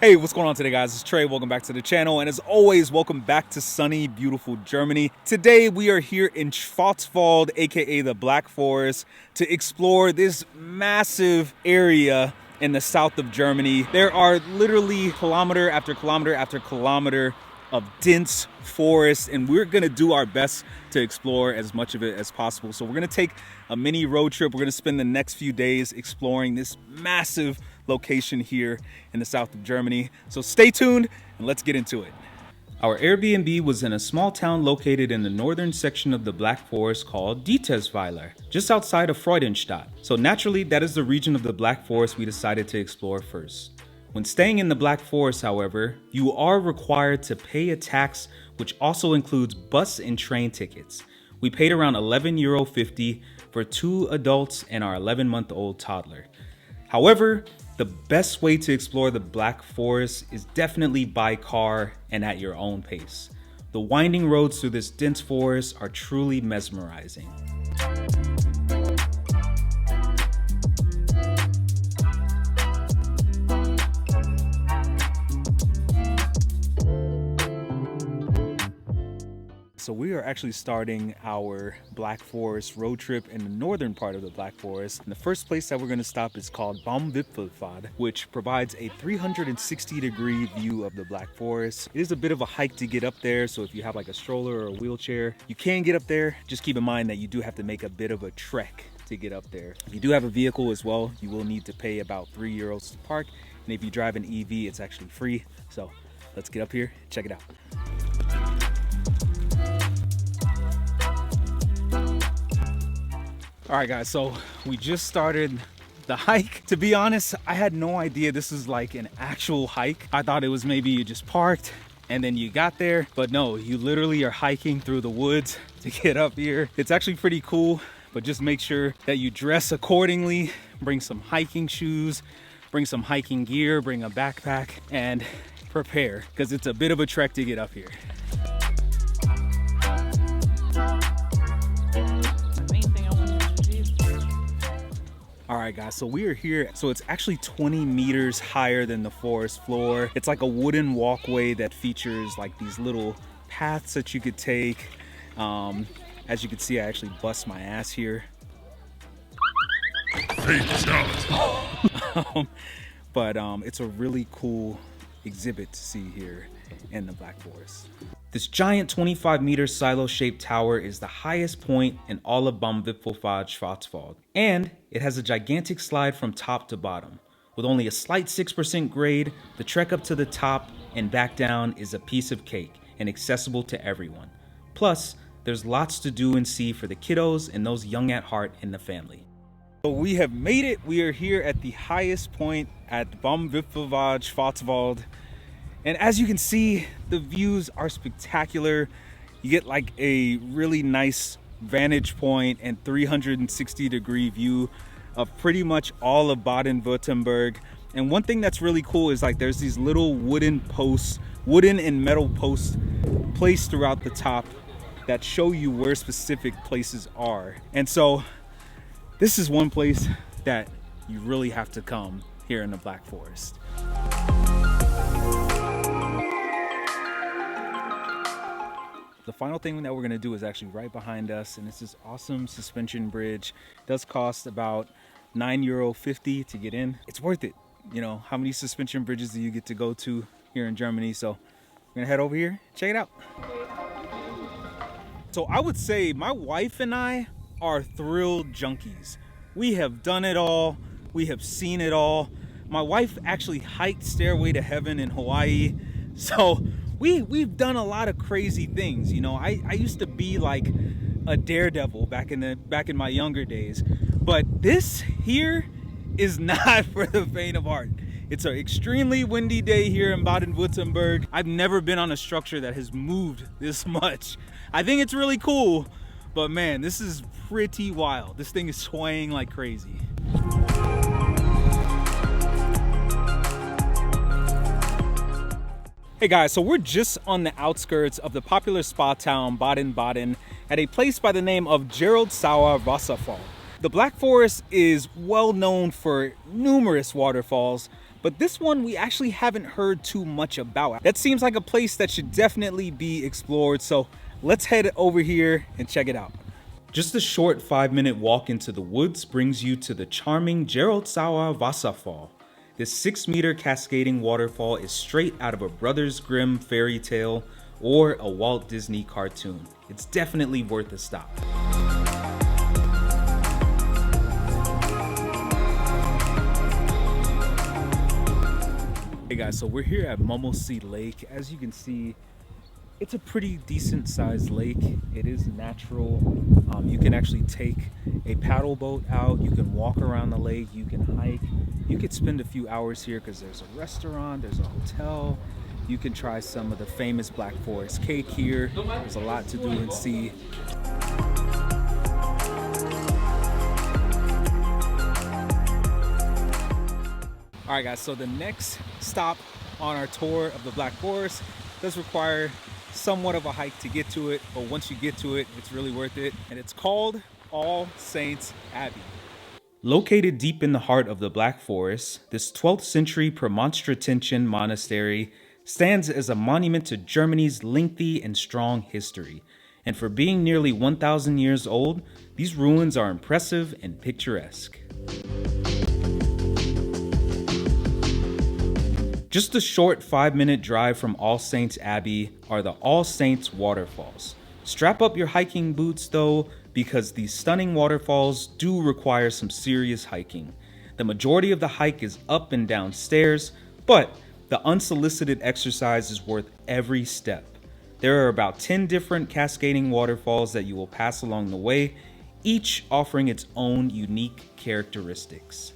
Hey, what's going on today, guys? It's Trey. Welcome back to the channel. And as always, welcome back to sunny, beautiful Germany. Today, we are here in Schwarzwald, aka the Black Forest, to explore this massive area in the south of Germany. There are literally kilometer after kilometer after kilometer of dense forest, and we're gonna do our best to explore as much of it as possible. So we're gonna take a mini road trip. We're gonna spend the next few days exploring this massive location here in the south of Germany. So stay tuned and let's get into it. Our Airbnb was in a small town located in the northern section of the Black Forest called Dietersweiler, just outside of Freudenstadt. So naturally, that is the region of the Black Forest we decided to explore first. When staying in the Black Forest, however, you are required to pay a tax which also includes bus and train tickets. We paid around €11.50 for 2 adults and our 11-month-old toddler. However, the best way to explore the Black Forest is definitely by car and at your own pace. The winding roads through this dense forest are truly mesmerizing. So we are actually starting our Black Forest road trip in the northern part of the Black Forest. And the first place that we're going to stop is called Baumwipfelpfad, which provides a 360-degree view of the Black Forest. It is a bit of a hike to get up there, so if you have like a stroller or a wheelchair, you can get up there. Just keep in mind that you do have to make a bit of a trek to get up there. If you do have a vehicle as well, you will need to pay about €3 to park. And if you drive an EV, it's actually free. So let's get up here, check it out. All right, guys, so we just started the hike. To be honest, I had no idea this is like an actual hike. I thought it was maybe you just parked and then you got there, but no, you literally are hiking through the woods to get up here. It's actually pretty cool, but just make sure that you dress accordingly. Bring some hiking shoes, bring some hiking gear, bring a backpack, and prepare, because it's a bit of a trek to get up here. All right, guys, so we are here. So it's actually 20 meters higher than the forest floor. It's like a wooden walkway that features like these little paths that you could take. As you can see, I actually bust my ass here. But it's a really cool exhibit to see here in the Black Forest. This giant 25-meter silo-shaped tower is the highest point in all of Baumwipfelpfad Schwarzwald, and it has a gigantic slide from top to bottom. With only a slight 6% grade, the trek up to the top and back down is a piece of cake and accessible to everyone. Plus, there's lots to do and see for the kiddos and those young at heart in the family. So we have made it. We are here at the highest point at Baumwipfelpfad Schwarzwald. And as you can see, the views are spectacular. You get like a really nice vantage point and 360-degree view of pretty much all of Baden-Württemberg. And one thing that's really cool is like there's these little wooden and metal posts placed throughout the top that show you where specific places are. And so this is one place that you really have to come here in the Black Forest. The final thing that we're going to do is actually right behind us, and it's this awesome suspension bridge. It does cost about €9.50 to get in. It's worth it. You know, how many suspension bridges do you get to go to here in Germany? So we're going to head over here, check it out. So I would say my wife and I are thrill junkies. We have done it all. We have seen it all. My wife actually hiked Stairway to Heaven in Hawaii. So we've done a lot of crazy things. You know, I used to be like a daredevil back in my younger days, but this here is not for the faint of heart. It's an extremely windy day here in Baden-Württemberg. I've never been on a structure that has moved this much. I think it's really cool, but man, this is pretty wild. This thing is swaying like crazy. Hey guys, so we're just on the outskirts of the popular spa town Baden-Baden at a place by the name of Geroldsauer Waterfall. The Black Forest is well known for numerous waterfalls, But this one we actually haven't heard too much about. That seems like a place that should definitely be explored, so let's head over here and check it out. Just a short 5-minute walk into the woods brings you to the charming Geroldsauer Wasserfall. This 6-meter cascading waterfall is straight out of a Brothers Grimm fairy tale or a Walt Disney cartoon. It's definitely worth a stop. Hey guys, so we're here at Mummelsee Lake. As you can see, it's a pretty decent sized lake. It is natural. You can actually take a paddle boat out. You can walk around the lake. You can hike. You could spend a few hours here because there's a restaurant, there's a hotel. You can try some of the famous Black Forest cake here. There's a lot to do and see. All right guys, so the next stop on our tour of the Black Forest does require somewhat of a hike to get to it, but once you get to it, it's really worth it. And it's called All Saints Abbey. Located deep in the heart of the Black Forest, this 12th century Premonstratensian monastery stands as a monument to Germany's lengthy and strong history. And for being nearly 1,000 years old, these ruins are impressive and picturesque. Just a short 5-minute drive from All Saints Abbey are the All Saints Waterfalls. Strap up your hiking boots though, because these stunning waterfalls do require some serious hiking. The majority of the hike is up and down stairs, but the unsolicited exercise is worth every step. There are about 10 different cascading waterfalls that you will pass along the way, each offering its own unique characteristics.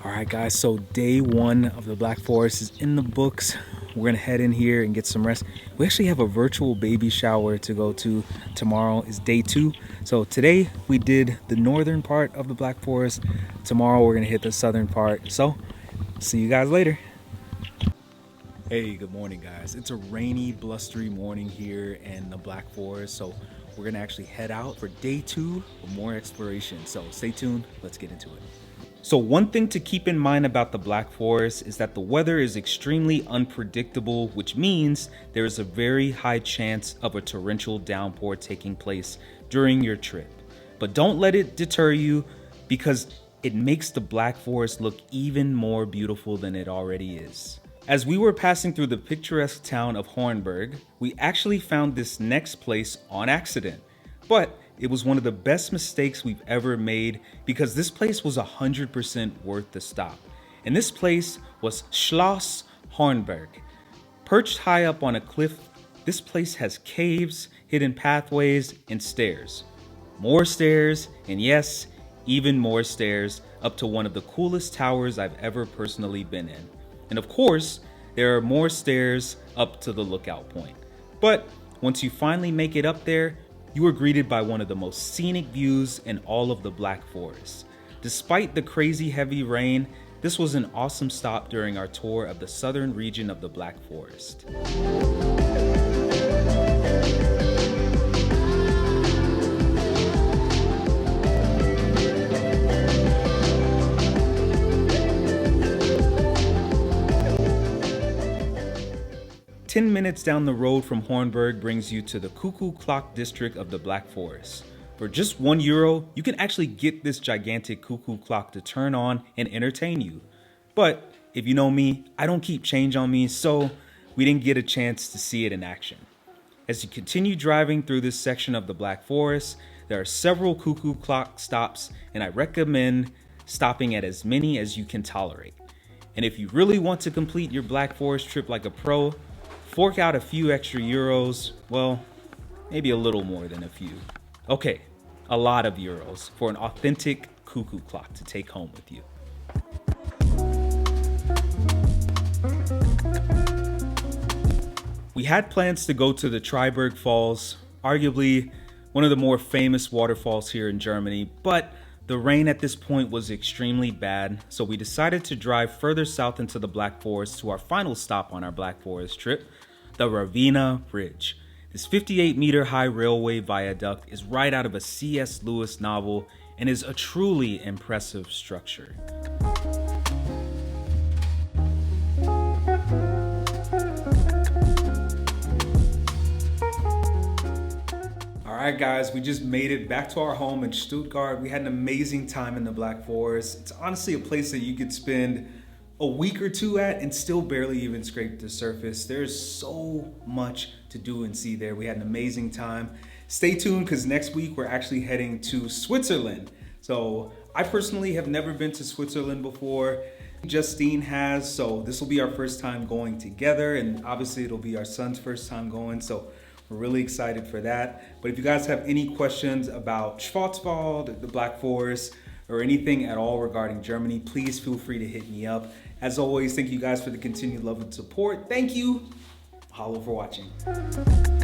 Alright guys, so day one of the Black Forest is in the books. We're gonna head in here and get some rest. We actually have a virtual baby shower to go to. Tomorrow is day 2. So today we did the northern part of the Black Forest. Tomorrow we're gonna hit the southern part. So see you guys later. Hey, good morning guys. It's a rainy, blustery morning here in the Black Forest. So we're gonna actually head out for day 2 for more exploration. So stay tuned, let's get into it. So one thing to keep in mind about the Black Forest is that the weather is extremely unpredictable, which means there is a very high chance of a torrential downpour taking place during your trip. But don't let it deter you, because it makes the Black Forest look even more beautiful than it already is. As we were passing through the picturesque town of Hornberg, we actually found this next place on accident. But it was one of the best mistakes we've ever made, because this place was 100% worth the stop. And this place was Schloss Hornberg. Perched high up on a cliff, this place has caves, hidden pathways, and stairs. More stairs, and yes, even more stairs, up to one of the coolest towers I've ever personally been in. And of course, there are more stairs up to the lookout point. But once you finally make it up there, you are greeted by one of the most scenic views in all of the Black Forest. Despite the crazy heavy rain, this was an awesome stop during our tour of the southern region of the Black Forest. Ten minutes down the road from Hornberg brings you to the Cuckoo clock district of the Black Forest. For just €1, you can actually get this gigantic cuckoo clock to turn on and entertain you. But if you know me, I don't keep change on me, so we didn't get a chance to see it in action. As you continue driving through this section of the Black Forest, there are several cuckoo clock stops, and I recommend stopping at as many as you can tolerate. And if you really want to complete your Black Forest trip like a pro, fork out a few extra euros, well, maybe a little more than a few. Okay, a lot of euros for an authentic cuckoo clock to take home with you. We had plans to go to the Triberg Falls, arguably one of the more famous waterfalls here in Germany, but the The rain at this point was extremely bad, so we decided to drive further south into the Black Forest to our final stop on our Black Forest trip, the Ravenna Bridge. This 58-meter high railway viaduct is right out of a C.S. Lewis novel and is a truly impressive structure. Alright guys, we just made it back to our home in Stuttgart. We had an amazing time in the Black Forest. It's honestly a place that you could spend a week or two at and still barely even scrape the surface. There's so much to do and see there. We had an amazing time. Stay tuned because next week we're actually heading to Switzerland. So I personally have never been to Switzerland before. Justine has, so this will be our first time going together, and obviously it'll be our son's first time going. So we're really excited for that. But if you guys have any questions about Schwarzwald, the Black Forest, or anything at all regarding Germany, please feel free to hit me up. As always, thank you guys for the continued love and support. Thank you. Mahalo for watching.